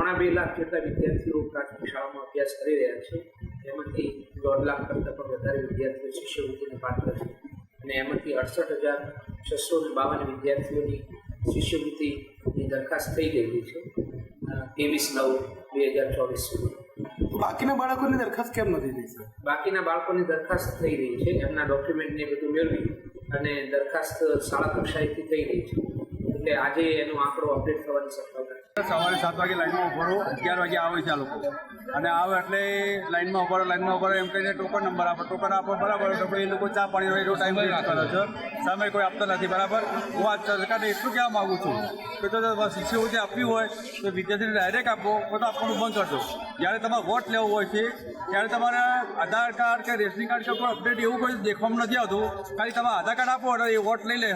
2.5 લાખ જેટલા વિદ્યાર્થીઓ પ્રાથમિક શાળામાં અભ્યાસ કરી રહ્યા છે. એમાંથી 1.5 લાખ કરતાં પણ વધારે વિદ્યાર્થીઓ શિષ્યવૃત્તિને પાત્ર છે અને એમાંથી 68,652 વિદ્યાર્થીઓની શિષ્યવૃત્તિની દરખાસ્ત થઈ ગયેલી છે 23/9/2024 સુધી. બાકીના બાળકોની દરખાસ્ત કેમ નથી થઈ સર? બાકીના બાળકોની દરખાસ્ત થઈ રહી છે, એમના ડોક્યુમેન્ટને બધું મેળવી અને દરખાસ્ત શાળા કક્ષાએથી થઈ રહી છે. એટલે આજે એનો આંકડો અપડેટ થવાની સંભાવના છે. સવારે 7 વાગે લાઈનમાં ઉભો રહો, 11 વાગે આવે છે આ લોકો અને આવે એટલે લાઈનમાં ઉભો એમ કહીને ટોકન નંબર આપો, બરાબર તો એ લોકો ચા પાણી એટલો ટાઈમ વેસ્ટ કરે છે, સામે કોઈ આપતા નથી. બરાબર, હું આ સરકારને એટલું કહેવા માગું છું કે જો શિષ્યવૃત્તિ આપવી હોય તો વિદ્યાર્થીને ડાયરેક્ટ આપો, તો આપવાનું બંધ કરજો. જ્યારે તમારે વોટ લેવો હોય છે ત્યારે તમારે આધાર કાર્ડ કે રેશનિંગ કાર્ડ કે કોઈ અપડેટ એવું કોઈ દેખવામાં નથી આવતું. ખાલી તમે આધાર કાર્ડ આપો એટલે એ વોટ લઈ લે.